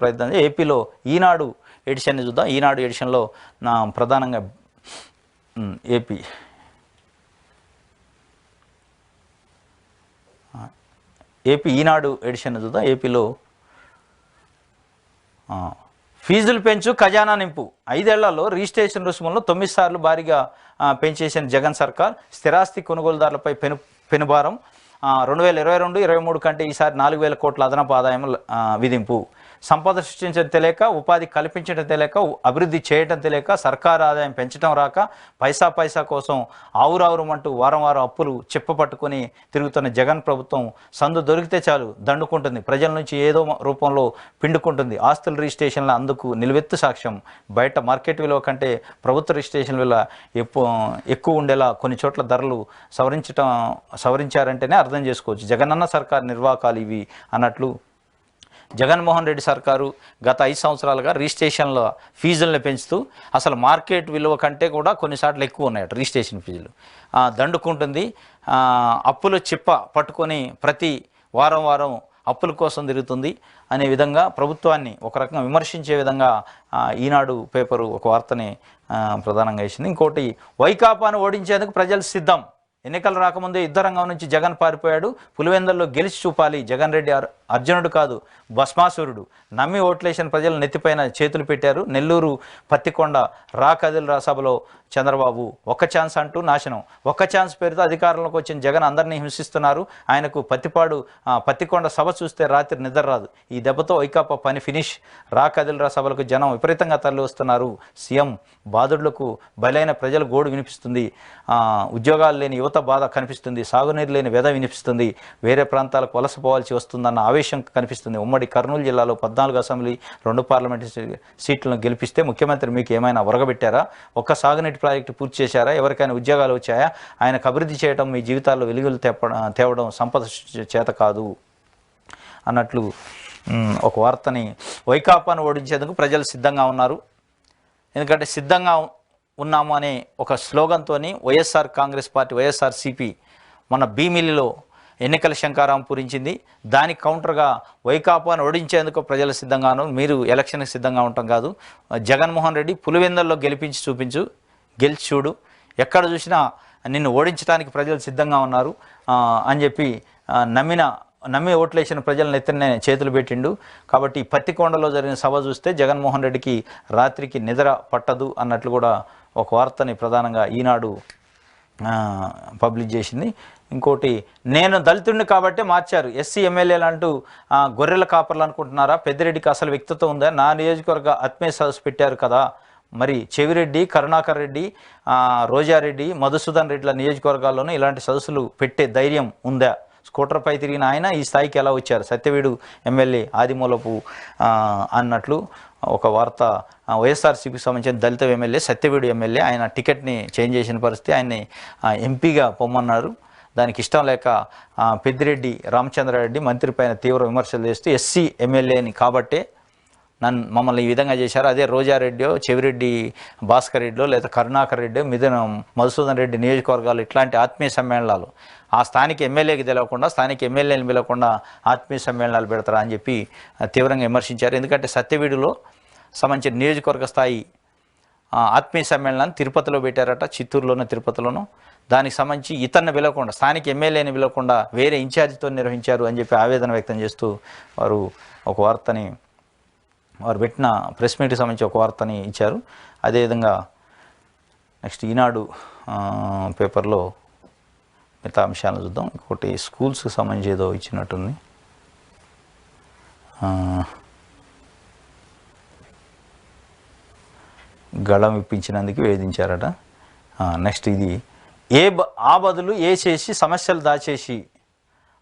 ప్రయత్నం ఏపీలో ఈనాడు ఎడిషన్ని చూద్దాం. ఈనాడు ఎడిషన్లో నా ప్రధానంగా ఏపీ ఈనాడు ఎడిషన్ చూద్దాం. ఏపీలో ఫీజులు పెంచు ఖజానా నింపు, 5 ఏళ్లలో రిజిస్ట్రేషన్ రుసుములను 9 సార్లు భారీగా పెంచేసిన జగన్ సర్కార్, స్థిరాస్తి కొనుగోలుదారులపై పెనుభారం, 2022-23 కంటే ఈసారి 4,000 కోట్ల అదనపు ఆదాయం విధింపు, సంపద సృష్టించడం తెలియక, ఉపాధి కల్పించడం తెలియక, అభివృద్ధి చేయడం తెలియక, సర్కారు ఆదాయం పెంచడం రాక, పైసా కోసం ఆవురావురమంటూ వారం అప్పులు చెప్పపట్టుకుని తిరుగుతున్న జగన్ ప్రభుత్వం సందు దొరికితే చాలు దండుకుంటుంది, ప్రజల నుంచి ఏదో రూపంలో పిండుకుంటుంది. ఆస్తుల రిజిస్ట్రేషన్ల అందుకు నిలువెత్తు సాక్ష్యం. బయట మార్కెట్ విలువ కంటే ప్రభుత్వ రిజిస్ట్రేషన్ విలువ ఎక్కువ ఉండేలా కొన్ని చోట్ల ధరలు సవరించారంటేనే అర్థం చేసుకోవచ్చు. జగనన్న సర్కార్ నిర్వాకాలు ఇవి అన్నట్లు జగన్మోహన్ రెడ్డి సర్కారు గత 5 సంవత్సరాలుగా రిజిస్ట్రేషన్ల ఫీజులను పెంచుతూ అసలు మార్కెట్ విలువ కంటే కూడా కొన్నిసార్లు ఎక్కువ ఉన్నాయట రిజిస్ట్రేషన్ ఫీజులు. దండుకుంటుంది. అప్పులు పట్టుకొని ప్రతి వారం అప్పుల కోసం తిరుగుతుంది అనే విధంగా ప్రభుత్వాన్ని ఒక రకంగా విమర్శించే విధంగా ఈనాడు పేపరు ఒక వార్తని ప్రధానంగా వేసింది. ఇంకోటి, వైకాపాను ఓడించేందుకు ప్రజలు సిద్ధం, ఎన్నికలు రాకముందే యుద్ధరంగం నుంచి జగన్ పారిపోయాడు, పులివెందుల్లో గెలిచి చూపాలి, జగన్ రెడ్డి అర్జునుడు కాదు భస్మాసురుడు, నమ్మి ఓట్లేసిన ప్రజలు నెత్తిపైన చేతులు పెట్టారు, నెల్లూరు పత్తికొండ కదిల్ సభలో చంద్రబాబు ఒక్క ఛాన్స్ అంటూ నాశనం, ఒక్క ఛాన్స్ పేరుతో అధికారంలోకి వచ్చిన జగన్ అందరినీ హింసిస్తున్నారు, ఆయనకు పత్తికొండ సభ చూస్తే రాత్రి నిద్ర రాదు, ఈ దెబ్బతో వైకాపా పని ఫినిష్, కదిల్ సభలకు జనం విపరీతంగా తరలి వస్తున్నారు, సీఎం బాధుడులకు బలైన ప్రజల గోడు వినిపిస్తుంది, ఉద్యోగాలు లేని యువత బాధ కనిపిస్తుంది, సాగునీరు లేని వ్యధ వినిపిస్తుంది, వేరే ప్రాంతాలకు వలసపోవాల్సి వస్తుందన్న ఆవేశం కనిపిస్తుంది. ఉమ్మడి కర్నూలు జిల్లాలో 14 అసెంబ్లీ 2 పార్లమెంటు సీట్లను గెలిపిస్తే ముఖ్యమంత్రి మీకు ఏమైనా ఒరగబెట్టారా? ఒక్క సాగునీటి ప్రాజెక్టు పూర్తి చేశారా? ఎవరికైనా ఉద్యోగాలు వచ్చాయా? ఆయనకు అభివృద్ధి చేయడం మీ జీవితాల్లో వెలుగులు తేవడం సంపద చేత కాదు అన్నట్లు ఒక వార్తని, వైకాపాను ఓడించేందుకు ప్రజలు సిద్ధంగా ఉన్నారు, ఎందుకంటే సిద్ధంగా ఉన్నాము అనే ఒక స్లోగన్తో కాంగ్రెస్ పార్టీ వైఎస్ఆర్సీపీ మన భీమిలిలో ఎన్నికల శంకారాం పూరించింది. దానికి కౌంటర్గా వైకాపాను ఓడించేందుకు ప్రజలు సిద్ధంగా ఉన్నారు, మీరు ఎలక్షన్కి సిద్ధంగా ఉండటం కాదు, జగన్మోహన్ రెడ్డి పులివెందుల్లో గెలిచి చూడు, ఎక్కడ చూసినా నిన్ను ఓడించడానికి ప్రజలు సిద్ధంగా ఉన్నారు అని చెప్పి నమ్మి ఓట్లేసిన ప్రజలను ఎత్తునే చేతులు పెట్టిండు. కాబట్టి పత్తికొండలో జరిగిన సభ చూస్తే జగన్మోహన్ రెడ్డికి రాత్రికి నిద్ర పట్టదు అన్నట్లు కూడా ఒక వార్తని ప్రధానంగా ఈనాడు పబ్లిష్ చేసింది. ఇంకోటి, నేను దళితుడిని కాబట్టి మార్చారు, ఎస్సీ ఎమ్మెల్యేలు అంటూ గొర్రెల కాపర్లు అనుకుంటున్నారా? పెద్దిరెడ్డికి అసలు వ్యక్తిత్వం ఉందా? నా నియోజకవర్గ ఆత్మీయ సదస్సు పెట్టారు కదా, మరి చెవిరెడ్డి, కరుణాకర్ రెడ్డి, రోజారెడ్డి, మధుసూదన్ రెడ్డిల నియోజకవర్గాల్లోనూ ఇలాంటి సదస్సులు పెట్టే ధైర్యం ఉందా? స్కూటర్పై తిరిగిన ఆయన ఈ స్థాయికి ఎలా వచ్చారు? సత్యవేడు ఎమ్మెల్యే ఆదిమూలపు అన్నట్లు ఒక వార్త. వైఎస్ఆర్సీపీకి సంబంధించిన దళిత ఎమ్మెల్యే సత్యవేడు ఎమ్మెల్యే, ఆయన టికెట్ని చేంజ్ చేసిన పరిస్థితి, ఆయన్ని ఎంపీగా పొమ్మన్నారు. దానికి ఇష్టం లేక పెద్దిరెడ్డి రామచంద్రారెడ్డి మంత్రి పైన తీవ్ర విమర్శలు చేస్తూ ఎస్సీ ఎమ్మెల్యేని కాబట్టే మమ్మల్ని ఈ విధంగా చేశారు, అదే రోజారెడ్డియో, చెవిరెడ్డి భాస్కర్ రెడ్డిలో లేదా కరుణాకర్ రెడ్డి, మధుసూదన్ రెడ్డి నియోజకవర్గాలు ఇట్లాంటి ఆత్మీయ సమ్మేళనాలు ఆ స్థానిక ఎమ్మెల్యేకి తెలియకుండా, స్థానిక ఎమ్మెల్యేని పిలవకుండా ఆత్మీయ సమ్మేళనాలు పెడతారా అని చెప్పి తీవ్రంగా విమర్శించారు. ఎందుకంటే సత్యవీడులో సంబంధించిన నియోజకవర్గ స్థాయి ఆత్మీయ సమ్మేళనాన్ని తిరుపతిలో పెట్టారట, చిత్తూరులోనూ తిరుపతిలోనూ. దానికి సంబంధించి ఇతన్ని పిలవకుండా, స్థానిక ఎమ్మెల్యేని పిలవకుండా వేరే ఇన్ఛార్జితో నిర్వహించారు అని చెప్పి ఆవేదన వ్యక్తం చేస్తూ వారు పెట్టిన ప్రెస్ మీట్కి సంబంధించి ఒక వార్తని ఇచ్చారు. అదేవిధంగా నెక్స్ట్ ఈనాడు పేపర్లో మిగతా అంశాలను చూద్దాం. ఇంకోటి, స్కూల్స్కి సంబంధించి ఏదో ఇచ్చినట్టుంది, గళం ఇప్పించినందుకు వేధించారట. నెక్స్ట్ ఇది, బదులు ఏ చేసి సమస్యలు దాచేసి,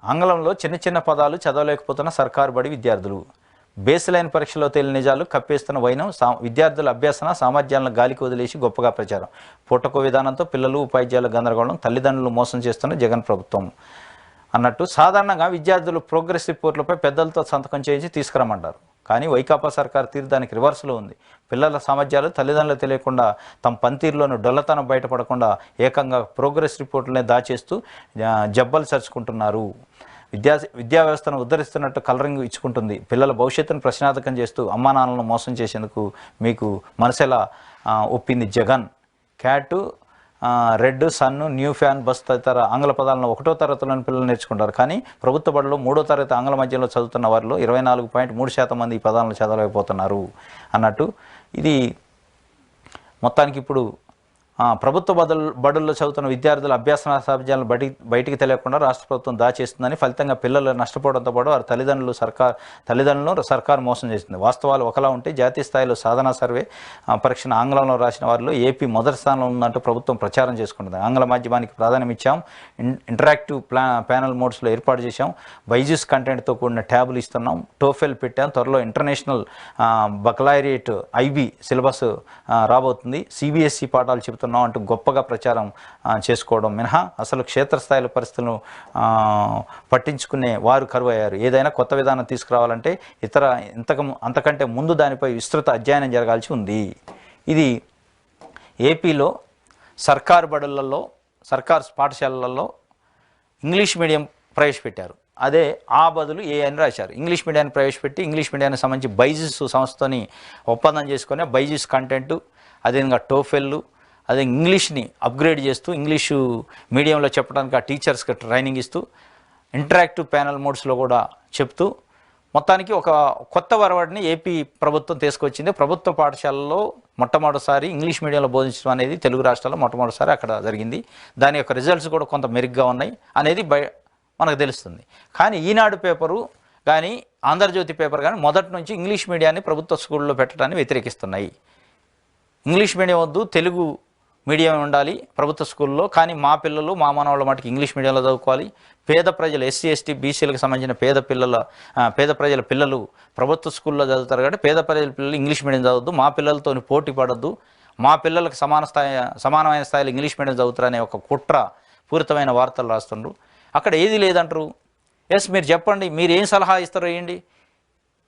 ఆంగ్లంలో చిన్న పదాలు చదవలేకపోతున్న సర్కారు బడి విద్యార్థులు, బేస్ లైన్ పరీక్షలో తేలిన నిజాలు కప్పేస్తున్న వైనం, విద్యార్థుల అభ్యాసన సామర్థ్యాలను గాలికి వదిలేసి గొప్పగా ప్రచారం, పూటకో విధానంతో పిల్లలు ఉపాధ్యాయుల గందరగోళం, తల్లిదండ్రులు మోసం చేస్తున్న జగన్ ప్రభుత్వం అన్నట్టు. సాధారణంగా విద్యార్థులు ప్రోగ్రెస్ రిపోర్ట్లపై పెద్దలతో సంతకం చేయించి తీసుకురమ్మంటారు, కానీ వైకాపా సర్కార్ తీరు దానికి రివర్స్లో ఉంది. పిల్లల సామర్థ్యాలు తల్లిదండ్రులు తెలియకుండా, తమ పనితీరులోని డొల్లతనం బయటపడకుండా ఏకంగా ప్రోగ్రెస్ రిపోర్టులనే దాచేస్తూ జబ్బలు చరుచుకుంటున్నారు. విద్యా వ్యవస్థను ఉద్ధరిస్తున్నట్టు కలరింగ్ ఇచ్చుకుంటుంది. పిల్లల భవిష్యత్తును ప్రశ్నార్థకం చేస్తూ అమ్మా నాన్నలను మోసం చేసేందుకు మీకు మనసెలా ఒప్పింది జగన్. క్యాటు, రెడ్, సన్ను, న్యూ ఫ్యాన్, బస్ తదితర ఆంగ్ల పదాలను 1వ తరగతిలోని పిల్లలు నేర్చుకుంటారు. కానీ ప్రభుత్వ బడిలో 3వ తరగతి ఆంగ్ల మాధ్యమంలో చదువుతున్న వారిలో 24.3% మంది ఈ పదాలను చదవలేకపోతున్నారు అన్నట్టు. ఇది మొత్తానికి ఇప్పుడు ప్రభుత్వ బడుల్లో చదువుతున్న విద్యార్థుల అభ్యాసన సామర్థ్యాలను బయటికి తెలియకుండా రాష్ట్ర ప్రభుత్వం దాచేస్తుందని, ఫలితంగా పిల్లలు నష్టపోవడంతో పాటు వారి తల్లిదండ్రులను సర్కారు మోసం చేస్తుంది. వాస్తవాలు ఒకలా ఉంటే జాతీయ స్థాయిలో సాధనా సర్వే పరీక్షను ఆంగ్లంలో రాసిన వారిలో ఏపీ మొదటి స్థానంలో ఉందంటూ ప్రభుత్వం ప్రచారం చేసుకుంటుంది. ఆంగ్ల మాధ్యమానికి ప్రాధాన్యం ఇచ్చాం, ఇంటరాక్టివ్ ప్యానల్ మోడ్స్లో ఏర్పాటు చేశాం, బైజూస్ కంటెంట్తో కూడిన ట్యాబులు ఇస్తున్నాం, టోఫెల్ పెట్టాం, త్వరలో ఇంటర్నేషనల్ బకలారియట్ IB సిలబస్ రాబోతుంది, CBSE పాఠాలు చెబుతున్నాం అంటూ గొప్పగా ప్రచారం చేసుకోవడం మినహా అసలు క్షేత్రస్థాయిలో పరిస్థితులను పట్టించుకునే వారు కరువయ్యారు. ఏదైనా కొత్త విధానం తీసుకురావాలంటే అంతకంటే ముందు దానిపై విస్తృత అధ్యయనం జరగాల్సి ఉంది. ఇది ఏపీలో సర్కారు బడులలో, సర్కారు పాఠశాలలలో ఇంగ్లీష్ మీడియం ప్రవేశపెట్టారు. అదే ఆ బదులు ఏ అని రాశారు. ఇంగ్లీష్ మీడియాన్ని ప్రవేశపెట్టి ఇంగ్లీష్ మీడియానికి సంబంధించి బైజూస్ సంస్థని ఒప్పందం చేసుకొని బైజూస్ కంటెంట్, అదేవిధంగా టోఫెల్, అదే ఇంగ్లీష్ని అప్గ్రేడ్ చేస్తూ ఇంగ్లీషు మీడియంలో చెప్పడానికి ఆ టీచర్స్కి ట్రైనింగ్ ఇస్తూ ఇంటరాక్టివ్ ప్యానల్ మోడ్స్లో కూడా చెప్తూ మొత్తానికి ఒక కొత్త వరవడిని ఏపీ ప్రభుత్వం తీసుకొచ్చింది. ప్రభుత్వ పాఠశాలలో మొట్టమొదటిసారి ఇంగ్లీష్ మీడియంలో బోధించడం అనేది తెలుగు రాష్ట్రాల్లో మొట్టమొదటిసారి అక్కడ జరిగింది. దాని యొక్క రిజల్ట్స్ కూడా కొంత మెరుగ్గా ఉన్నాయి అనేది మనకు తెలుస్తుంది. కానీ ఈనాడు పేపరు కానీ ఆంధ్రజ్యోతి పేపర్ కానీ మొదటి నుంచి ఇంగ్లీష్ మీడియాన్ని ప్రభుత్వ స్కూల్లో పెట్టడాన్ని వ్యతిరేకిస్తున్నాయి. ఇంగ్లీష్ మీడియం వద్దు, తెలుగు మీడియం ఉండాలి ప్రభుత్వ స్కూల్లో, కానీ మా పిల్లలు మా మనవాళ్ళ మటుకు ఇంగ్లీష్ మీడియంలో చదువుకోవాలి. పేద ప్రజలు SC ST BCలకు సంబంధించిన పేద ప్రజల పిల్లలు ప్రభుత్వ స్కూల్లో చదువుతారు కాబట్టి పేద ప్రజల పిల్లలు ఇంగ్లీష్ మీడియం చదవద్దు, మా పిల్లలతో పోటీ పడద్దు, మా పిల్లలకు సమానమైన స్థాయిలో ఇంగ్లీష్ మీడియం చదువుతారనే ఒక కుట్ర పూరితమైన వార్తలు రాస్తుండ్రు. అక్కడ ఏది లేదంటారు. మీరు చెప్పండి, మీరు ఏం సలహా ఇస్తారో వేయండి,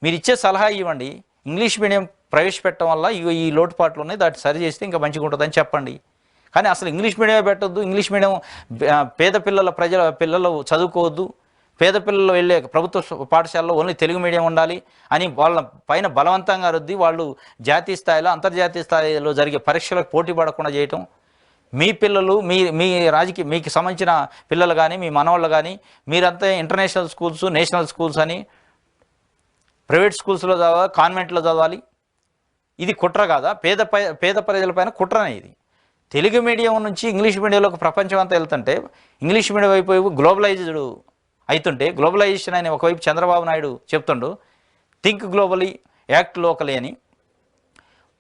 మీరు ఇచ్చే సలహా ఇవ్వండి. ఇంగ్లీష్ మీడియం ప్రవేశపెట్టడం వల్ల ఈ లోటుపాట్లు ఉన్నాయి, దాన్ని సరి చేస్తే ఇంకా మంచిగా ఉంటుందని చెప్పండి. కానీ అసలు ఇంగ్లీష్ మీడియం పెట్టొద్దు, ఇంగ్లీష్ మీడియం పేద పిల్లలు చదువుకోవద్దు, పేద పిల్లలు వెళ్ళే ప్రభుత్వ పాఠశాలలో ఓన్లీ తెలుగు మీడియం ఉండాలి అని వాళ్ళ పైన బలవంతంగా రుద్ది వాళ్ళు జాతీయ స్థాయిలో అంతర్జాతీయ స్థాయిలో జరిగే పరీక్షలకు పోటీ పడకుండా చేయటం, మీ పిల్లలు మీకు సంబంధించిన పిల్లలు కానీ మీ మనవాళ్ళు కానీ మీరంతా ఇంటర్నేషనల్ స్కూల్స్, నేషనల్ స్కూల్స్ అని ప్రైవేట్ స్కూల్స్లో చదవాలి, కాన్వెంట్లో చదవాలి. ఇది కుట్ర కాదా? పేద ప్రజలపైన కుట్రనే ఇది. తెలుగు మీడియం నుంచి ఇంగ్లీష్ మీడియంలోకి ప్రపంచం అంతా వెళ్తుంటే ఇంగ్లీష్ మీడియం వైపు గ్లోబలైజ్డ్ అవుతుంటే, గ్లోబలైజేషన్ అని ఒకవైపు చంద్రబాబు నాయుడు చెప్తుండు, థింక్ గ్లోబలీ యాక్ట్ లోకలీ అని.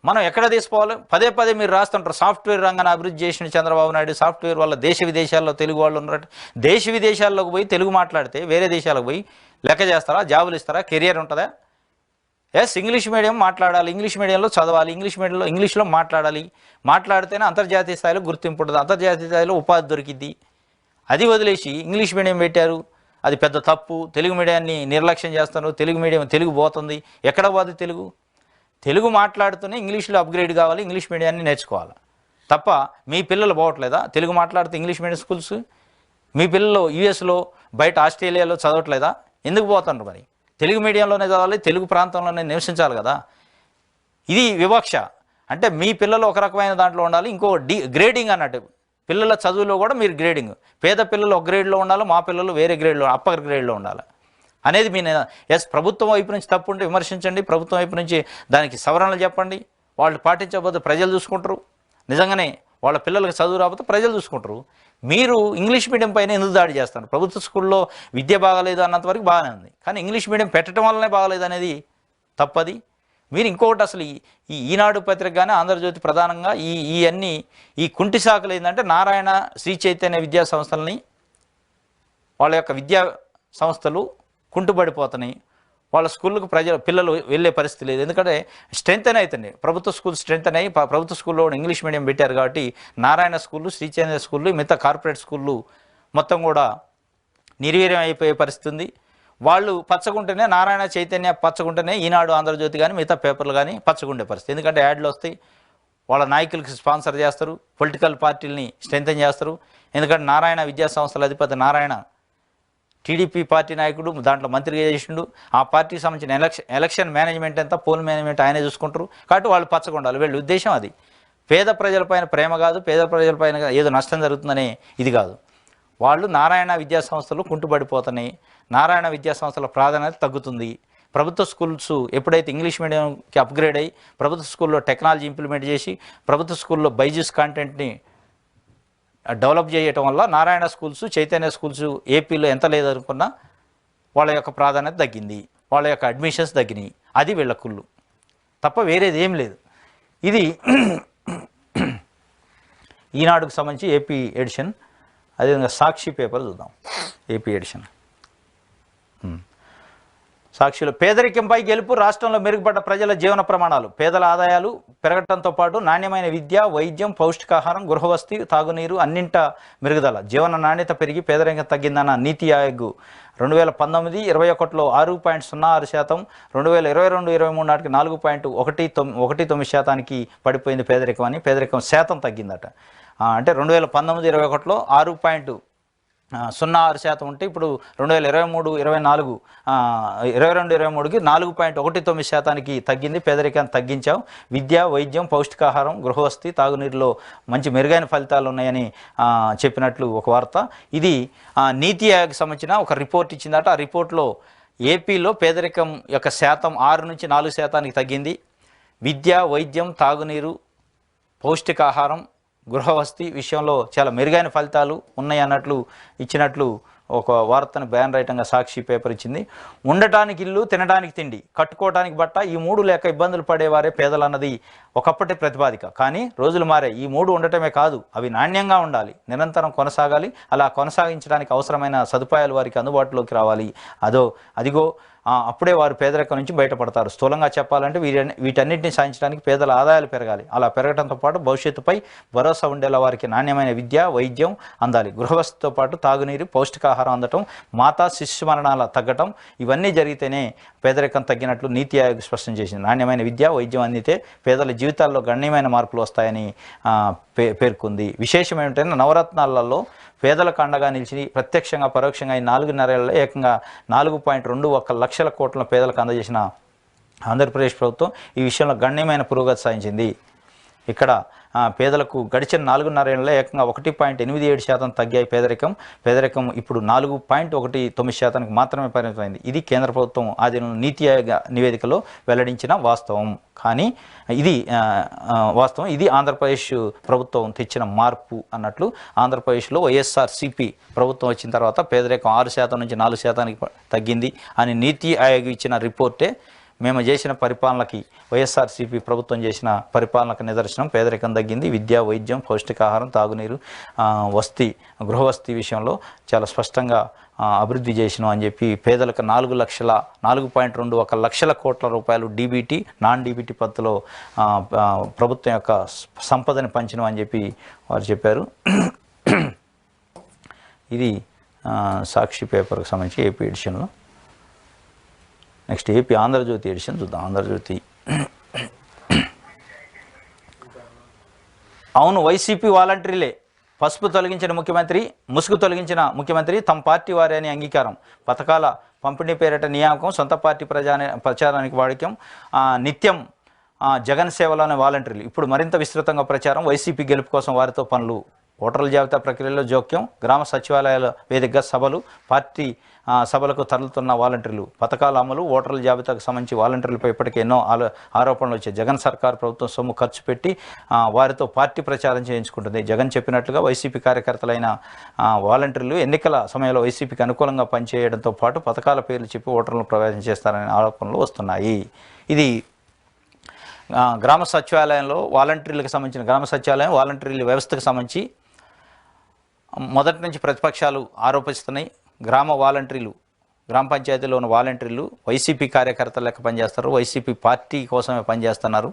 మనం ఎక్కడ తీసుకోవాలి? పదే మీరు రాస్తుంటారు సాఫ్ట్వేర్ రంగాన్ని అభివృద్ధి చేసిన చంద్రబాబు నాయుడు, సాఫ్ట్వేర్ వల్ల దేశ విదేశాల్లో తెలుగు వాళ్ళు ఉన్నారట. దేశ విదేశాల్లోకి పోయి తెలుగు మాట్లాడితే వేరే దేశాలకు పోయి లెక్క చేస్తారా? జాబులు ఇస్తారా? కెరియర్ ఉంటుందా? ఇంగ్లీష్ మీడియం మాట్లాడాలి, ఇంగ్లీష్ మీడియంలో చదవాలి, ఇంగ్లీష్లో మాట్లాడితేనే అంతర్జాతీయ స్థాయిలో గుర్తింపు ఉంటుంది, అంతర్జాతీయ స్థాయిలో ఉపాధి దొరికిద్ది. అది వదిలేసి ఇంగ్లీష్ మీడియం పెట్టారు, అది పెద్ద తప్పు, తెలుగు మీడియాన్ని నిర్లక్ష్యం చేస్తారు, తెలుగు పోతుంది. ఎక్కడ పోదు తెలుగు మాట్లాడుతూనే ఇంగ్లీష్లో అప్గ్రేడ్ కావాలి, ఇంగ్లీష్ మీడియాన్ని నేర్చుకోవాలి తప్ప మీ పిల్లలు పోవట్లేదా తెలుగు మాట్లాడితే ఇంగ్లీష్ మీడియం స్కూల్స్? మీ పిల్లలు USలో బయట ఆస్ట్రేలియాలో చదవట్లేదా? ఎందుకు పోతున్నారు? మరి తెలుగు మీడియంలోనే చదవాలి, తెలుగు ప్రాంతంలోనే నివసించాలి కదా. ఇది వివక్ష. అంటే మీ పిల్లలు ఒక రకమైన దాంట్లో ఉండాలి, ఇంకో గ్రేడింగ్ అన్నట్టు. పిల్లల చదువులో కూడా మీరు గ్రేడింగ్, పేద పిల్లలు ఒక గ్రేడ్లో ఉండాలి, మా పిల్లలు వేరే గ్రేడ్లో అప్పర్ గ్రేడ్లో ఉండాలి అనేది మీ ప్రభుత్వం వైపు నుంచి తప్పు ఉంటే విమర్శించండి, ప్రభుత్వం వైపు నుంచి దానికి సవరణలు చెప్పండి. వాళ్ళు పాటించకపోతే ప్రజలు చూసుకుంటారు. నిజంగానే వాళ్ళ పిల్లలకు చదువు రాకపోతే ప్రజలు చూసుకుంటారు. మీరు ఇంగ్లీష్ మీడియం పైన ఎందుకు దాడి చేస్తారు? ప్రభుత్వ స్కూల్లో విద్య బాగాలేదు అన్నంత వరకు బాగానే ఉంది, కానీ ఇంగ్లీష్ మీడియం పెట్టడం వల్లనే బాగాలేదు అనేది తప్పది. మీరు ఇంకొకటి అసలు ఈనాడు పత్రిక కానీ ఆంధ్రజ్యోతి ప్రధానంగా ఈ కుంటి శాఖలు ఏంటంటే నారాయణ శ్రీ చైతన్య విద్యా సంస్థలని వాళ్ళ యొక్క విద్యా సంస్థలు కుంటుపడిపోతున్నాయి. వాళ్ళ స్కూళ్ళకు పిల్లలు వెళ్ళే పరిస్థితి లేదు. ఎందుకంటే స్ట్రెంత్ అని అవుతుంది, ప్రభుత్వ స్కూల్ స్ట్రెంత్ అని ప్రభుత్వ స్కూల్లో ఇంగ్లీష్ మీడియం పెట్టారు కాబట్టి నారాయణ స్కూళ్ళు, శ్రీ చైతన్య స్కూళ్ళు, మిగతా కార్పొరేట్ స్కూళ్ళు మొత్తం కూడా నిర్వీర్యం అయిపోయే పరిస్థితి ఉంది. వాళ్ళు పచ్చగుంటేనే నారాయణ చైతన్య పచ్చగుంటేనే ఈనాడు ఆంధ్రజ్యోతి కానీ మిగతా పేపర్లు కానీ పచ్చగుండే పరిస్థితి. ఎందుకంటే యాడ్లు వస్తాయి, వాళ్ళ నాయకులకి స్పాన్సర్ చేస్తారు, పొలిటికల్ పార్టీలని స్ట్రెంథెన్ చేస్తారు. ఎందుకంటే నారాయణ విద్యా సంస్థల అధిపతి నారాయణ టీడీపీ పార్టీ నాయకుడు, దాంట్లో మంత్రిగా చేసిండు. ఆ పార్టీకి సంబంధించిన ఎలక్షన్ మేనేజ్మెంట్ ఎంత, పోల్ మేనేజ్మెంట్ ఆయనే చూసుకుంటారు. కాబట్టి వాళ్ళు పచ్చగొండాలి, వీళ్ళ ఉద్దేశం అది. పేద ప్రజలపైన ప్రేమ కాదు, పేద ప్రజలపైన ఏదో నష్టం జరుగుతుందనే ఇది కాదు. వాళ్ళు నారాయణ విద్యా సంస్థలు కుంటుపడిపోతున్నాయి, నారాయణ విద్యా సంస్థల ప్రాధాన్యత తగ్గుతుంది. ప్రభుత్వ స్కూల్స్ ఎప్పుడైతే ఇంగ్లీష్ మీడియంకి అప్గ్రేడ్ అయ్యి ప్రభుత్వ స్కూల్లో టెక్నాలజీ ఇంప్లిమెంట్ చేసి ప్రభుత్వ స్కూల్లో బైజూస్ కాంటెంట్ని డెవలప్ చేయటం వల్ల నారాయణ స్కూల్స్, చైతన్య స్కూల్స్ ఏపీలో ఎంత లేదనుకున్నా వాళ్ళ యొక్క ప్రాధాన్యత తగ్గింది, వాళ్ళ యొక్క అడ్మిషన్స్ తగ్గినాయి. అది వీళ్ళ కుళ్ళు తప్ప వేరేది ఏం లేదు. ఇది ఈనాడుకు సంబంధించి ఏపీ ఎడిషన్. అదేవిధంగా సాక్షి పేపర్ చూద్దాం, ఏపీ ఎడిషన్. సాక్షిలో పేదరికంపై గెలుపు, రాష్ట్రంలో మెరుగుపడ్డ ప్రజల జీవన ప్రమాణాలు. పేదల ఆదాయాలు పెరగడంతో పాటు నాణ్యమైన విద్య, వైద్యం, పౌష్టికాహారం, గృహవసతి, తాగునీరు అన్నింట మెరుగుదల, జీవన నాణ్యత పెరిగి పేదరికం తగ్గిందన్న నీతి ఆయోగ్ 2019-21లో 6.06%, 2022-23 నాటికి 4.19% పడిపోయింది పేదరికం అని. పేదరికం శాతం తగ్గిందట. అంటే 2019-21లో 6.06% ఉంటే ఇప్పుడు 2023-24 22-23కి 4.19% తగ్గింది. పేదరికాన్ని తగ్గించాం. విద్య, వైద్యం, పౌష్టికాహారం, గృహవసతి, తాగునీరులో మంచి మెరుగైన ఫలితాలు ఉన్నాయని చెప్పినట్లు ఒక వార్త. ఇది నీతి ఆయోగ్ సంబంధించిన ఒక రిపోర్ట్ ఇచ్చిందట. ఆ రిపోర్ట్లో ఏపీలో పేదరికం యొక్క శాతం 6-4% తగ్గింది. విద్య, వైద్యం, తాగునీరు, పౌష్టికాహారం, గృహవసతి విషయంలో చాలా మెరుగైన ఫలితాలు ఉన్నాయి అన్నట్లు ఇచ్చినట్లు ఒక వార్తను బ్యాన్ రైటంగా సాక్షి పేపర్ ఇచ్చింది. ఉండటానికి ఇల్లు, తినడానికి తిండి, కట్టుకోవడానికి బట్ట, ఈ మూడు లేక ఇబ్బందులు పడేవారే పేదలన్నది ఒకప్పటి ప్రతిపాదిక. కానీ రోజులు మారే. ఈ మూడు ఉండటమే కాదు, అవి నాణ్యంగా ఉండాలి, నిరంతరం కొనసాగాలి. అలా కొనసాగించడానికి అవసరమైన సదుపాయాలు వారికి అందుబాటులోకి రావాలి. అదిగో అప్పుడే వారు పేదరికం నుంచి బయటపడతారు. స్థూలంగా చెప్పాలంటే వీటన్నిటిని సాధించడానికి పేదల ఆదాయాలు పెరగాలి. అలా పెరగడంతో పాటు భవిష్యత్తుపై భరోసా ఉండేలా వారికి నాణ్యమైన విద్య, వైద్యం అందాలి. గృహవసతితో పాటు తాగునీరు, పౌష్టికాహారం అందటం, మాతా శిశు మరణాల తగ్గటం, ఇవన్నీ జరిగితేనే పేదరికం తగ్గినట్లు నీతి ఆయోగ్ స్పష్టం చేసింది. నాణ్యమైన విద్య, వైద్యం అందితే పేదల జీవితాల్లో గణనీయమైన మార్పులు వస్తాయని పేర్కొంది. విశేషం ఏమిటంటే నవరత్నాలలో పేదలకు అండగా నిలిచి ప్రత్యక్షంగా పరోక్షంగా ఈ 4.5 ఏళ్లలో ఏకంగా 4.21 లక్షల కోట్ల పేదలకు అందజేసిన ఆంధ్రప్రదేశ్ ప్రభుత్వం ఈ విషయంలో గణనీయమైన పురోగతి సాధించింది. ఇక్కడ పేదలకు గడిచిన 4.5 ఏళ్లలో ఏకంగా 1.87% తగ్గాయి పేదరికం ఇప్పుడు 4.19% మాత్రమే పరిమితమైంది. ఇది కేంద్ర ప్రభుత్వం ఆధీనంలో నీతి ఆయోగ్ నివేదికలో వెల్లడించిన వాస్తవం. కానీ ఇది ఆంధ్రప్రదేశ్ ప్రభుత్వం తెచ్చిన మార్పు అన్నట్లు. ఆంధ్రప్రదేశ్లో వైఎస్ఆర్సీపీ ప్రభుత్వం వచ్చిన తర్వాత పేదరికం 6% నుంచి 4% తగ్గింది అని నీతి ఆయోగ్ ఇచ్చిన రిపోర్టే మేము చేసిన పరిపాలనకి, వైఎస్ఆర్సీపీ ప్రభుత్వం చేసిన పరిపాలనకు నిదర్శనం. పేదరికం తగ్గింది. విద్య, వైద్యం, పౌష్టికాహారం, తాగునీరు, గృహవసతి విషయంలో చాలా స్పష్టంగా అభివృద్ధి చేసినాం అని చెప్పి పేదలకు 4.21 లక్షల కోట్ల రూపాయలు డీబీటీ, నాన్ డీబీటీ పద్ధతిలో ప్రభుత్వం యొక్క సంపదని పంచినాం అని చెప్పి వారు చెప్పారు. ఇది సాక్షి పేపర్కి సంబంధించి ఏపీ ఎడిషన్లో. నెక్స్ట్ ఏపీ ఆంధ్రజ్యోతి ఎడిషన్ చూద్దాం. ఆంధ్రజ్యోతి. అవును, వైసీపీ వాలంటీర్లే. పసుపు తొలగించిన ముఖ్యమంత్రి, ముసుగు తొలగించిన ముఖ్యమంత్రి తమ పార్టీ వారే అని అంగీకారం. పథకాల పంపిణీ పేరిట నియామకం, సొంత పార్టీ ప్రచారానికి వాడకం, నిత్యం జగన్ సేవలోని వాలంటీర్లు. ఇప్పుడు మరింత విస్తృతంగా ప్రచారం. వైసీపీ గెలుపు కోసం వారితో పనులు. ఓటర్ల జాబితా ప్రక్రియలో జోక్యం, గ్రామ సచివాలయాల వేదికగా సభలు, పార్టీ సభలకు తరలుతున్న వాలంటీర్లు. పథకాల అమలు, ఓటర్ల జాబితాకు సంబంధించి వాలంటీర్లపై ఇప్పటికే ఎన్నో ఆరోపణలు వచ్చాయి. జగన్ సర్కార్ ప్రభుత్వం సొమ్ము ఖర్చు పెట్టి వారితో పార్టీ ప్రచారం చేయించుకుంటుంది. జగన్ చెప్పినట్లుగా వైసీపీ కార్యకర్తలైన వాలంటీర్లు ఎన్నికల సమయంలో వైసీపీకి అనుకూలంగా పనిచేయడంతో పాటు పథకాల పేర్లు చెప్పి ఓటర్లను ప్రవేశం చేస్తారనే ఆరోపణలు వస్తున్నాయి. ఇది గ్రామ సచివాలయంలో వాలంటీర్లకు సంబంధించిన గ్రామ సచివాలయం వాలంటీర్ల వ్యవస్థకు సంబంధించి మొదటి నుంచి ప్రతిపక్షాలు ఆరోపిస్తున్నాయి. గ్రామ పంచాయతీలో ఉన్న వాలంటీర్లు వైసీపీ కార్యకర్తలు లెక్క పనిచేస్తారు, వైసీపీ పార్టీ కోసమే పనిచేస్తున్నారు.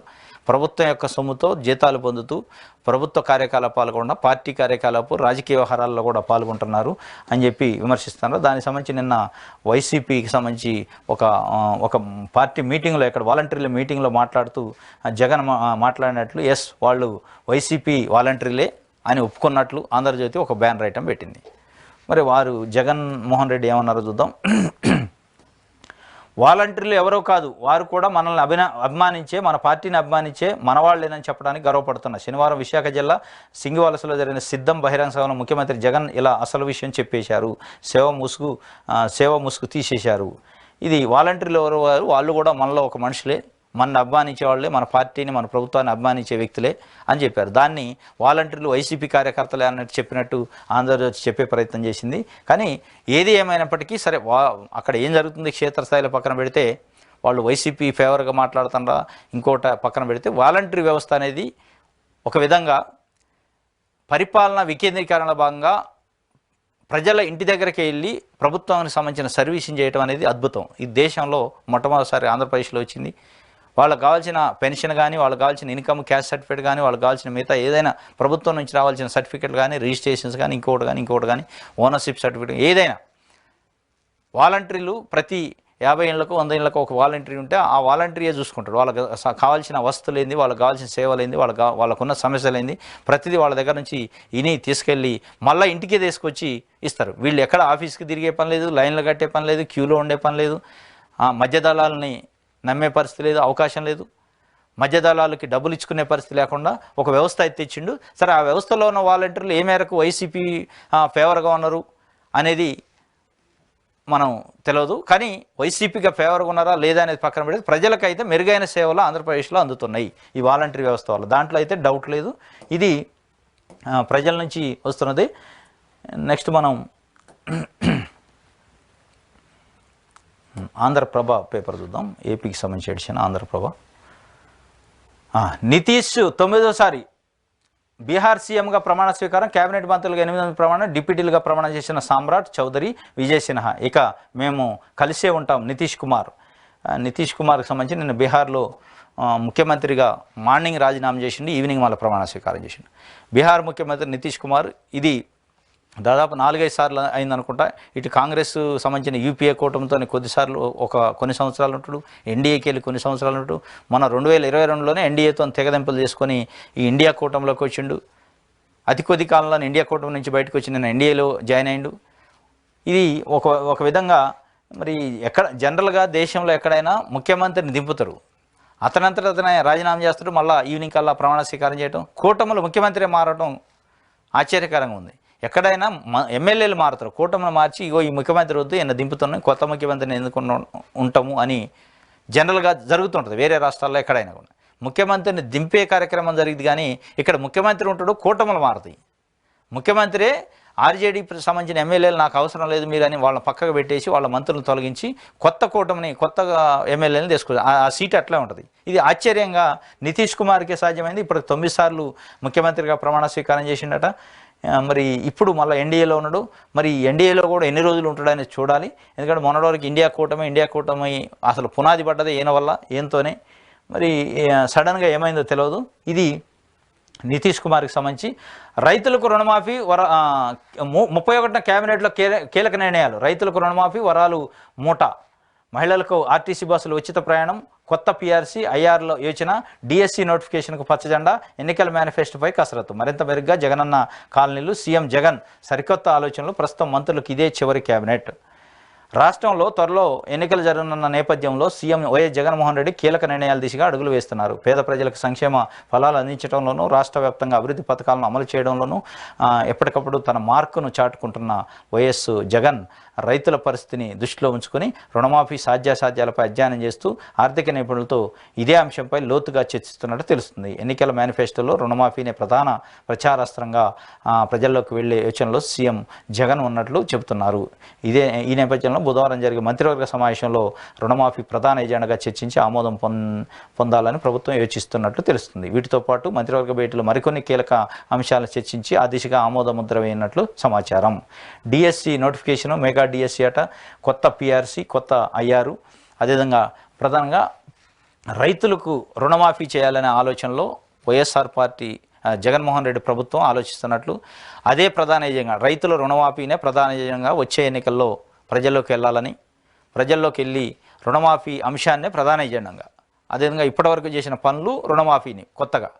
ప్రభుత్వం యొక్క సొమ్ముతో జీతాలు పొందుతూ ప్రభుత్వ కార్యకలాపాలు కూడా పార్టీ కార్యకలాపాలు, రాజకీయ వ్యవహారాల్లో కూడా పాల్గొంటున్నారు అని చెప్పి విమర్శిస్తున్నారు. దానికి సంబంధించి నిన్న వైసీపీకి సంబంధించి ఒక పార్టీ మీటింగ్లో, ఇక్కడ వాలంటీర్ల మీటింగ్లో మాట్లాడుతూ జగన్ మాట్లాడినట్లు వాళ్ళు వైసీపీ వాలంటీర్లే అని ఒప్పుకున్నట్లు ఆంధ్రజ్యోతి ఒక బ్యాన్ రైటం పెట్టింది. మరి వారు జగన్మోహన్ రెడ్డి ఏమన్నారో చూద్దాం. వాలంటీర్లు ఎవరో కాదు, వారు కూడా మనల్ని అభిమానించే, మన పార్టీని అభిమానించే మనవాళ్లేనని చెప్పడానికి గర్వపడుతున్నా. శనివారం విశాఖ జిల్లా సింగివలసలో జరిగిన సిద్ధం బహిరంగ సభలో ముఖ్యమంత్రి జగన్ ఇలా అసలు విషయం చెప్పేశారు. సేవ ముసుగు తీసేశారు. ఇది వాలంటీర్లు ఎవరు, వాళ్ళు కూడా మనలో ఒక మనుషులే, మన అభిమానించే వాళ్ళే, మన పార్టీని మన ప్రభుత్వాన్ని అభిమానించే వ్యక్తులే అని చెప్పారు. దాన్ని వాలంటీర్లు వైసీపీ కార్యకర్తలే అన్నట్టు చెప్పినట్టు ఆంధ్రజ్యోతి చెప్పే ప్రయత్నం చేసింది. కానీ ఏది ఏమైనప్పటికీ సరే, అక్కడ ఏం జరుగుతుంది క్షేత్రస్థాయిలో పక్కన పెడితే, వాళ్ళు వైసీపీ ఫేవర్గా మాట్లాడుతున్నారా ఇంకోట పక్కన పెడితే, వాలంటీర్ వ్యవస్థ అనేది ఒక విధంగా పరిపాలన వికేంద్రీకరణ భాగంగా ప్రజల ఇంటి దగ్గరికి వెళ్ళి ప్రభుత్వానికి సంబంధించిన సర్వీసింగ్ చేయడం అనేది అద్భుతం. ఈ దేశంలో మొట్టమొదటిసారి ఆంధ్రప్రదేశ్లో వచ్చింది. వాళ్ళకి కావాల్సిన పెన్షన్ కానీ, వాళ్ళకి కావాల్సిన ఇన్కమ్ క్యాష్ సర్టిఫికేట్ కానీ, వాళ్ళకి కావాల్సిన మిగతా ఏదైనా ప్రభుత్వం నుంచి రావాల్సిన సర్టిఫికేట్లు కానీ, రిజిస్ట్రేషన్స్ కానీ, ఇంకోటి కానీ ఓనర్షిప్ సర్టిఫికేట్ ఏదైనా, వాలంటీర్లు ప్రతి 50 ఏళ్ళకు 100 ఏళ్ళకు ఒక వాలంటీర్ ఉంటే ఆ వాలంటీరే చూసుకుంటాడు. వాళ్ళకి కావాల్సిన వస్తువులు ఏంది, వాళ్ళకి కావాల్సిన సేవలు ఏంది, వాళ్ళకున్న సమస్యలు ఏంది, ప్రతిదీ వాళ్ళ దగ్గర నుంచి తీసుకెళ్ళి మళ్ళీ ఇంటికి తీసుకొచ్చి ఇస్తారు. వీళ్ళు ఎక్కడ ఆఫీస్కి తిరిగే పని లేదు, లైన్లు కట్టే పని లేదు, క్యూలో ఉండే పని లేదు, మధ్యదళాలని నమ్మే పరిస్థితి లేదు, అవకాశం లేదు, మధ్యదళాలకి డబ్బులు ఇచ్చుకునే పరిస్థితి లేకుండా ఒక వ్యవస్థ అయితే తెచ్చిండు. సరే, ఆ వ్యవస్థలో ఉన్న వాలంటీర్లు ఏ మేరకు వైసీపీ ఫేవర్గా ఉన్నారు అనేది మనం తెలియదు. కానీ వైసీపీగా ఫేవర్గా ఉన్నారా లేదా అనేది పక్కన పెడితే, ప్రజలకైతే మెరుగైన సేవలు ఆంధ్రప్రదేశ్లో అందుతున్నాయి ఈ వాలంటీర్ వ్యవస్థ వల్ల. దాంట్లో అయితే డౌట్ లేదు. ఇది ప్రజల నుంచి వస్తున్నది. నెక్స్ట్ మనం ఆంధ్రప్రభ పేపర్ చూద్దాం. ఏపీకి సంబంధించి ఎడిషన్ ఆంధ్రప్రభ. నితీష్ 9వ బీహార్ సీఎంగా ప్రమాణ స్వీకారం. కేబినెట్ మంత్రులుగా 8 మంది ప్రమాణం. డిప్యూటీలుగా ప్రమాణం చేసిన సామ్రాట్ చౌదరి, విజయ్ సిన్హా. ఇక మేము కలిసే ఉంటాం నితీష్ కుమార్కి సంబంధించి నిన్న బీహార్లో ముఖ్యమంత్రిగా మార్నింగ్ రాజీనామా చేసిండు, ఈవినింగ్ మళ్ళీ ప్రమాణ స్వీకారం చేసిండు. బీహార్ ముఖ్యమంత్రి నితీష్ కుమార్ ఇది దాదాపు 4-5 సార్లు అయిందనుకుంటా. ఇటు కాంగ్రెస్ సంబంధించిన యూపీఏ కూటమితో కొన్ని సంవత్సరాలు ఉంటాడు, ఎన్డీఏకి వెళ్ళి కొన్ని సంవత్సరాలు ఉంటాడు. మన 2022లోనే ఎన్డీఏతో తెగదెంపులు చేసుకొని ఈ ఇండియా కూటమిలోకి వచ్చిండు. అతి కొద్ది కాలంలో ఇండియా కూటమి నుంచి బయటకు వచ్చి నేను ఎన్డీఏలో జాయిన్ అయ్యిండు. ఇది ఒక విధంగా మరి జనరల్గా దేశంలో ఎక్కడైనా ముఖ్యమంత్రిని దింపుతారు, అతనే రాజీనామా చేస్తాడు, మళ్ళీ ఈవినింగ్ కల్లా ప్రమాణ స్వీకారం చేయడం. కూటమిలో ముఖ్యమంత్రి మారడం ఆశ్చర్యకరంగా ఉంది. ఎక్కడైనా ఎమ్మెల్యేలు మారుతారు, కూటమిని మార్చి ఇగో ఈ ముఖ్యమంత్రి వద్దు, ఈయన దింపుతున్నాం, కొత్త ముఖ్యమంత్రిని ఎందుకు ఉంటాము అని జనరల్గా జరుగుతుంటుంది వేరే రాష్ట్రాల్లో. ఎక్కడైనా కూడా ముఖ్యమంత్రిని దింపే కార్యక్రమం జరిగింది. కానీ ఇక్కడ ముఖ్యమంత్రి ఉంటాడు, కూటములు మారుతాయి. ముఖ్యమంత్రి ఆర్జేడీకి సంబంధించిన ఎమ్మెల్యేలు నాకు అవసరం లేదు మీరు అని వాళ్ళని పక్కకు పెట్టేసి వాళ్ళ మంత్రులను తొలగించి కొత్తగా ఎమ్మెల్యేలను తీసుకొచ్చారు. ఆ సీట్ అట్లా ఉంటుంది. ఇది ఆశ్చర్యంగా నితీష్ కుమార్కే సాధ్యమైంది. ఇప్పుడు 9 సార్లు ముఖ్యమంత్రిగా ప్రమాణ స్వీకారం చేసిండట. మరి ఇప్పుడు మళ్ళీ ఎన్డీఏలో ఉన్నాడు. మరి ఎన్డీఏలో కూడా ఎన్ని రోజులు ఉంటాడని చూడాలి. ఎందుకంటే మొన్నటి వరకు ఇండియా కూటమి అసలు పునాది పడ్డది ఈయన వల్ల, ఈయనతోనే. మరి సడన్గా ఏమైందో తెలియదు. ఇది నితీష్ కుమార్కి సంబంధించి. రైతులకు రుణమాఫీ 31న కేబినెట్లో కీలక నిర్ణయాలు. రైతులకు రుణమాఫీ, వరాలు మూట. మహిళలకు ఆర్టీసీ బస్సులు ఉచిత ప్రయాణం, కొత్త పీఆర్సీ ఐఆర్లో యోచన, డిఎస్సి నోటిఫికేషన్కు పచ్చజెండా, ఎన్నికల మేనిఫెస్టోపై కసరత్తు. మరింత మెరుగ్గా జగనన్న కాలనీలు. సీఎం జగన్ సరికొత్త ఆలోచనలు. ప్రస్తుతం మంత్రులకు ఇదే చివరి కేబినెట్. రాష్ట్రంలో త్వరలో ఎన్నికలు జరగనున్న నేపథ్యంలో సీఎం వైఎస్ జగన్మోహన్ రెడ్డి కీలక నిర్ణయాల దిశగా అడుగులు వేస్తున్నారు. పేద ప్రజలకు సంక్షేమ ఫలాలు అందించడంలోనూ, రాష్ట్ర వ్యాప్తంగా అభివృద్ధి పథకాలను అమలు చేయడంలోనూ ఎప్పటికప్పుడు తన మార్కును చాటుకుంటున్న వైఎస్ జగన్ రైతుల పరిస్థితిని దృష్టిలో ఉంచుకొని రుణమాఫీ సాధ్యాసాధ్యాలపై అధ్యయనం చేస్తూ ఆర్థిక నిపుణులతో ఇదే అంశంపై లోతుగా చర్చిస్తున్నట్టు తెలుస్తుంది. ఎన్నికల మేనిఫెస్టోలో రుణమాఫీనే ప్రధాన ప్రచారాస్త్రంగా ప్రజల్లోకి వెళ్లే యోచనలో సీఎం జగన్ ఉన్నట్లు చెబుతున్నారు. ఈ నేపథ్యంలో బుధవారం జరిగే మంత్రివర్గ సమావేశంలో రుణమాఫీ ప్రధాన ఎజెండాగా చర్చించి ఆమోదం పొందాలని ప్రభుత్వం యోచిస్తున్నట్లు తెలుస్తుంది. వీటితో పాటు మంత్రివర్గ భేటీలో మరికొన్ని కీలక అంశాలను చర్చించి ఆ దిశగా ఆమోద ముద్ర వేయనట్లు సమాచారం. డిఎస్సి నోటిఫికేషన్, మెగా డిఎస్సి అట, కొత్త పీఆర్సీ, కొత్త ఐఆర్, అదేవిధంగా ప్రధానంగా రైతులకు రుణమాఫీ చేయాలనే ఆలోచనలో వైఎస్ఆర్ పార్టీ జగన్మోహన్ రెడ్డి ప్రభుత్వం ఆలోచిస్తున్నట్లు, అదే ప్రధాన ఎజెండా, రైతుల రుణమాఫీనే ప్రధాన ఎజెండాగా వచ్చే ఎన్నికల్లో ప్రజల్లోకి వెళ్ళాలని, ప్రజల్లోకి వెళ్ళి రుణమాఫీ అంశాన్నే ప్రధాన ఎజెండాగా, అదేవిధంగా ఇప్పటివరకు చేసిన పనులు రుణమాఫీని కొత్తగా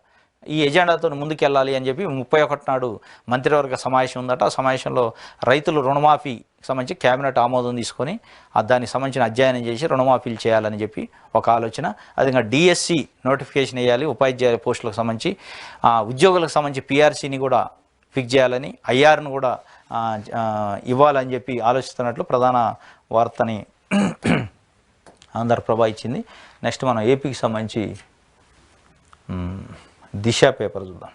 ఈ ఎజెండాతో ముందుకెళ్ళాలి అని చెప్పి 31 నాడు మంత్రివర్గ సమావేశం ఉందట. ఆ సమావేశంలో రైతులు రుణమాఫీ సంబంధించి కేబినెట్ ఆమోదం తీసుకొని దానికి సంబంధించిన అధ్యయనం చేసి రుణమాఫీలు చేయాలని చెప్పి ఒక ఆలోచన. అది ఇంకా డిఎస్సి నోటిఫికేషన్ వేయాలి, ఉపాధ్యాయ పోస్టులకు సంబంధించి ఉద్యోగులకు సంబంధించి పిఆర్సీని కూడా ఫిక్స్ చేయాలని, ఐఆర్ను కూడా ఇవ్వాలని చెప్పి ఆలోచిస్తున్నట్లు ప్రధాన వార్తని ఆంధ్రప్రభ ఇచ్చింది. నెక్స్ట్ మనం ఏపీకి సంబంధించి దిశ పేపర్ చూద్దాం.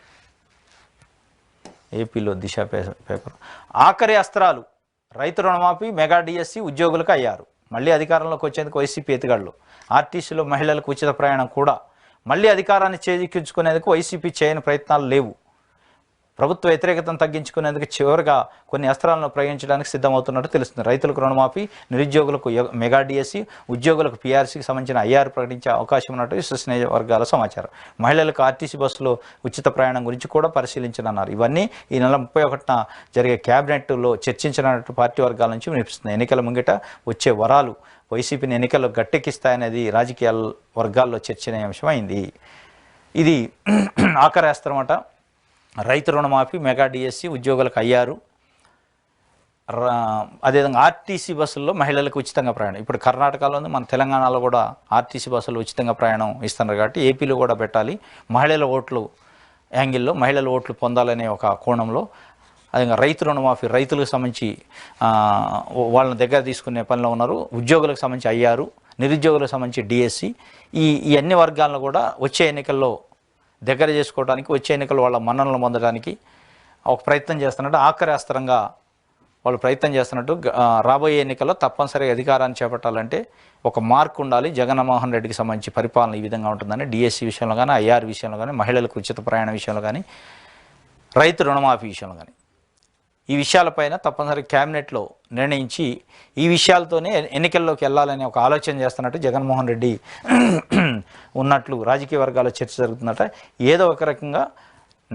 ఏపీలో దిశ పేపర్ ఆఖరి అస్త్రాలు, రైతు రుణమాఫీ, మెగా డిఎస్సి, ఉద్యోగులకు అయ్యారు. మళ్ళీ అధికారంలోకి వచ్చేందుకు వైసీపీ ఎత్తుగడలు. ఆర్టీసీలో మహిళలకు ఉచిత ప్రయాణం కూడా. మళ్ళీ అధికారాన్ని చేజిక్కించుకునేందుకు వైసీపీ చేయని ప్రయత్నాలు లేవు. ప్రభుత్వ వ్యతిరేకతను తగ్గించుకునేందుకు చివరిగా కొన్ని అస్త్రాలను ప్రయోగించడానికి సిద్ధమవుతున్నట్టు తెలుస్తుంది. రైతులకు రుణమాఫీ, నిరుద్యోగులకు మెగా డిఎస్సి, ఉద్యోగులకు పీఆర్సీకి సంబంధించిన ఐఆర్ ప్రకటించే అవకాశం ఉన్నట్టు విశ్వసనీయ వర్గాల సమాచారం. మహిళలకు ఆర్టీసీ బస్సులో ఉచిత ప్రయాణం గురించి కూడా పరిశీలించనున్నారు. ఇవన్నీ ఈ నెల 31న జరిగే క్యాబినెట్లో చర్చించినట్టు పార్టీ వర్గాల నుంచి వినిపిస్తుంది. ఎన్నికల ముంగిట వచ్చే వరాలు వైసీపీని ఎన్నికల్లో గట్టెక్కిస్తాయనేది రాజకీయ వర్గాల్లో చర్చనీయాంశం అయింది. ఇది ఆఖరి అస్త్రం అట. రైతు రుణమాఫీ, మెగా డిఎస్సి, ఉద్యోగులకు అయ్యారు. అదేవిధంగా ఆర్టీసీ బస్సుల్లో మహిళలకు ఉచితంగా ప్రయాణం. ఇప్పుడు కర్ణాటకలో ఉంది, మన తెలంగాణలో కూడా ఆర్టీసీ బస్సులు ఉచితంగా ప్రయాణం ఇస్తున్నారు కాబట్టి ఏపీలో కూడా పెట్టాలి. మహిళల ఓట్లు యాంగిల్లో మహిళల ఓట్లు పొందాలనే ఒక కోణంలో. అదేవిధంగా రైతు రుణమాఫీ, రైతులకు సంబంధించి వాళ్ళని దగ్గర తీసుకునే పనిలో ఉన్నారు. ఉద్యోగులకు సంబంధించి అయ్యారు, నిరుద్యోగులకు సంబంధించి డిఎస్సి. ఈ అన్ని వర్గాలను కూడా వచ్చే ఎన్నికల్లో దగ్గర చేసుకోవడానికి, వచ్చే ఎన్నికలు వాళ్ళ మన్ననలు పొందడానికి ఒక ప్రయత్నం చేస్తున్నట్టు, ఆఖరి అస్త్రంగా వాళ్ళు ప్రయత్నం చేస్తున్నట్టు. రాబోయే ఎన్నికల్లో తప్పనిసరిగా అధికారాన్ని చేపట్టాలంటే ఒక మార్క్ ఉండాలి. జగన్మోహన్ రెడ్డికి సంబంధించి పరిపాలన ఈ విధంగా ఉంటుందని డిఎస్సి విషయంలో కానీ, ఐఆర్ విషయంలో కానీ, మహిళలకు ఉచిత ప్రయాణ విషయంలో కానీ, రైతు రుణమాఫీ విషయంలో కానీ, ఈ విషయాలపైన తప్పనిసరి క్యాబినెట్లో నిర్ణయించి ఈ విషయాలతోనే ఎన్నికల్లోకి వెళ్ళాలని ఒక ఆలోచన చేస్తున్నట్టు జగన్మోహన్ రెడ్డి ఉన్నట్లు రాజకీయ వర్గాల చర్చ జరుగుతుందట. ఏదో ఒక రకంగా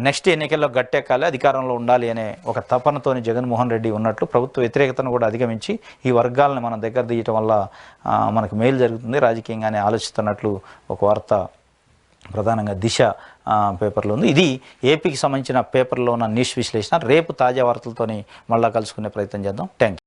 నెక్స్ట్ ఎన్నికల్లో గట్టెక్కాలి, అధికారంలో ఉండాలి అనే ఒక తపనతోని జగన్మోహన్ రెడ్డి ఉన్నట్లు, ప్రభుత్వ వ్యతిరేకతను కూడా అధిగమించి ఈ వర్గాలను మనం దగ్గర తీయటం వల్ల మనకు మేలు జరుగుతుంది రాజకీయంగానే ఆలోచిస్తున్నట్లు ఒక వార్త ప్రధానంగా దిశ పేపర్లో ఉంది. ఇది ఏపీకి సంబంధించిన పేపర్లో ఉన్న న్యూస్ విశ్లేషణ. రేపు తాజా వార్తలతోని మళ్ళీ కలుసుకునే ప్రయత్నం చేద్దాం. Thank you.